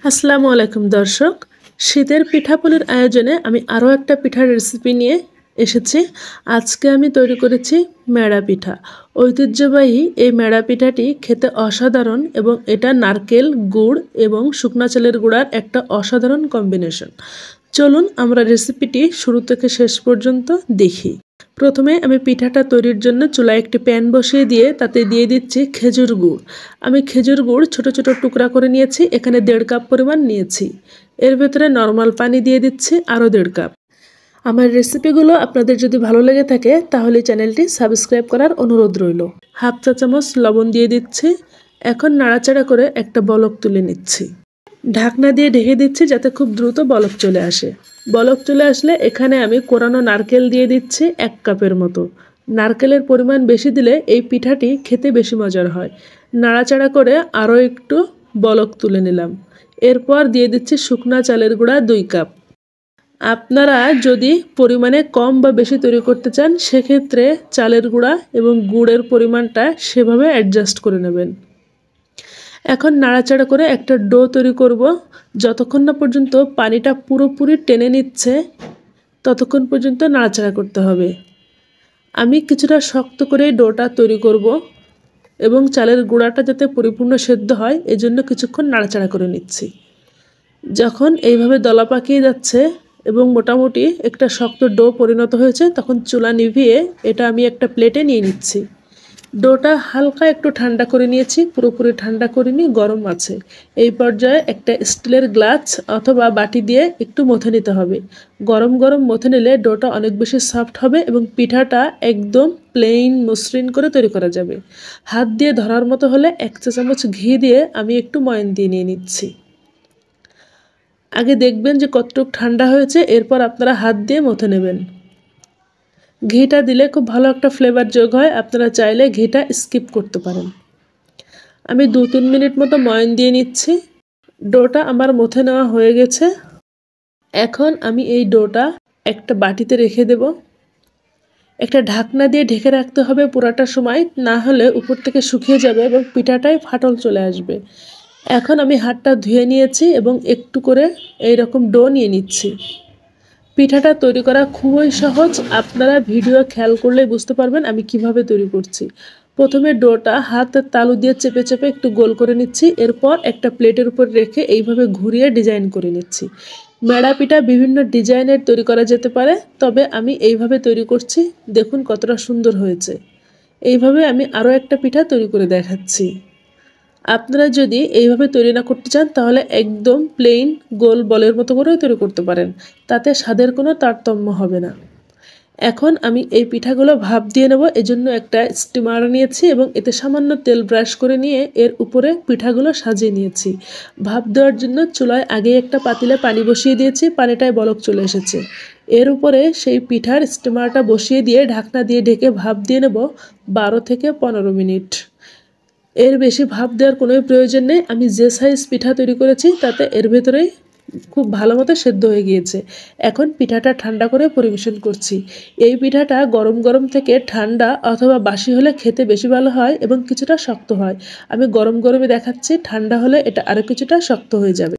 আসসালামু আলাইকুম দর্শক, শীতের পিঠাপুলির আয়োজনে আমি আরও একটা পিঠার রেসিপি নিয়ে এসেছি। আজকে আমি তৈরি করেছি মেড়া পিঠা। ঐতিহ্যবাহী এই মেড়া পিঠাটি খেতে অসাধারণ এবং এটা নারকেল, গুড় এবং শুকনা চালের গুঁড়ার একটা অসাধারণ কম্বিনেশন। চলুন আমরা রেসিপিটি শুরু থেকে শেষ পর্যন্ত দেখি। প্রথমে আমি পিঠাটা তৈরির জন্য চুলায় একটি প্যান বসিয়ে দিয়ে তাতে দিয়ে দিচ্ছি খেজুর গুড়। আমি খেজুর গুড় ছোট ছোট টুকরা করে নিয়েছি, এখানে 1.5 কাপ পরিমাণ নিয়েছি। এর ভেতরে নর্মাল পানি দিয়ে দিচ্ছি আরও 1.5 কাপ। আমার রেসিপিগুলো আপনাদের যদি ভালো লেগে থাকে তাহলে চ্যানেলটি সাবস্ক্রাইব করার অনুরোধ রইল। হাফ চা চামচ লবণ দিয়ে দিচ্ছি। এখন নাড়াচাড়া করে একটা বলক তুলে নিচ্ছি। ঢাকনা দিয়ে ঢেকে দিচ্ছি যাতে খুব দ্রুত বলক চলে আসে। বলক চলে আসলে এখানে আমি কোরানো নারকেল দিয়ে দিচ্ছি 1 কাপের মতো। নারকেলের পরিমাণ বেশি দিলে এই পিঠাটি খেতে বেশি মজার হয়। নাড়াচাড়া করে আরও একটু বলক তুলে নিলাম। এরপর দিয়ে দিচ্ছি শুকনা চালের গুঁড়া 2 কাপ। আপনারা যদি পরিমাণে কম বা বেশি তৈরি করতে চান সেক্ষেত্রে চালের গুঁড়া এবং গুড়ের পরিমাণটা সেভাবে অ্যাডজাস্ট করে নেবেন। এখন নাড়াচাড়া করে একটা ডো তৈরি করব। যতক্ষণ না পর্যন্ত পানিটা পুরোপুরি টেনে নিচ্ছে ততক্ষণ পর্যন্ত নাড়াচাড়া করতে হবে। আমি কিছুটা শক্ত করে ডোটা তৈরি করব এবং চালের গুঁড়াটা যাতে পরিপূর্ণ সেদ্ধ হয় এজন্য কিছুক্ষণ নাড়াচাড়া করে নিচ্ছি। যখন এইভাবে দলা পাকিয়ে যাচ্ছে এবং মোটামুটি একটা শক্ত ডো পরিণত হয়েছে তখন চুলা নিভিয়ে এটা আমি একটা প্লেটে নিয়ে নিচ্ছি। ডোটা হালকা একটু ঠান্ডা করে নিয়েছি, পুরোপুরি ঠান্ডা করিনি, গরম আছে। এই পর্যায়ে একটা স্টিলের গ্লাস অথবা বাটি দিয়ে একটু মথে নিতে হবে। গরম গরম মথে নিলে ডোটা অনেক বেশি সফট হবে এবং পিঠাটা একদম প্লেন মসৃণ করে তৈরি করা যাবে। হাত দিয়ে ধরার মতো হলে 1 চা চামচ ঘি দিয়ে আমি একটু ময়ান দিয়ে নিয়ে নিচ্ছি। আগে দেখবেন যে কতটুকু ঠান্ডা হয়েছে, এরপর আপনারা হাত দিয়ে মথে নেবেন। ঘিটা দিলে খুব ভালো একটা ফ্লেভার যোগ হয়, আপনারা চাইলে ঘিটা স্কিপ করতে পারেন। আমি 2-3 মিনিট মতো ময়ান দিয়ে নিচ্ছি। ডোটা আমার মথে নেওয়া হয়ে গেছে। এখন আমি এই ডোটা একটা বাটিতে রেখে দেব। একটা ঢাকনা দিয়ে ঢেকে রাখতে হবে পুরাটা সময়, না হলে উপর থেকে শুকিয়ে যাবে এবং পিঠাটায় ফাটল চলে আসবে। এখন আমি হাতটা ধুয়ে নিয়েছি এবং একটু করে এইরকম ডো নিয়ে নিচ্ছি। পিঠাটা তৈরি করা খুবই সহজ, আপনারা ভিডিও খেয়াল করলে বুঝতে পারবেন আমি কিভাবে তৈরি করছি। প্রথমে ডোটা হাতের তালু দিয়ে চেপে চেপে একটু গোল করে নিচ্ছি, এরপর একটা প্লেটের উপর রেখে এইভাবে ঘুরিয়ে ডিজাইন করে নিচ্ছি। মেড়া পিঠা বিভিন্ন ডিজাইনের তৈরি করা যেতে পারে, তবে আমি এইভাবে তৈরি করছি, দেখুন কতটা সুন্দর হয়েছে। এইভাবে আমি আরও একটা পিঠা তৈরি করে দেখাচ্ছি। আপনারা যদি এইভাবে তৈরি না করতে চান তাহলে একদম প্লেন গোল বলের মতো করেও তৈরি করতে পারেন, তাতে স্বাদের কোনো তারতম্য হবে না। এখন আমি এই পিঠাগুলো ভাপ দিয়ে নেব, এজন্য একটা স্টিমার নিয়েছি এবং এতে সামান্য তেল ব্রাশ করে নিয়ে এর উপরে পিঠাগুলো সাজিয়ে নিয়েছি। ভাপ দেওয়ার জন্য চুলায় আগে একটা পাতিলে পানি বসিয়ে দিয়েছি, পানিটায় বলক চলে এসেছে। এর উপরে সেই পিঠার স্টিমারটা বসিয়ে দিয়ে ঢাকনা দিয়ে ঢেকে ভাপ দিয়ে নেব 12 থেকে 15 মিনিট। এর বেশি ভাপ দেওয়ার কোনো প্রয়োজন নেই। আমি যে সাইজ পিঠা তৈরি করেছি তাতে এর ভেতরেই খুব ভালো মতো সেদ্ধ হয়ে গিয়েছে। এখন পিঠাটা ঠান্ডা করে পরিবেশন করছি। এই পিঠাটা গরম গরম থেকে ঠান্ডা অথবা বাসি হলে খেতে বেশি ভালো হয় এবং কিছুটা শক্ত হয়। আমি গরম গরমে দেখাচ্ছি, ঠান্ডা হলে এটা আরও কিছুটা শক্ত হয়ে যাবে।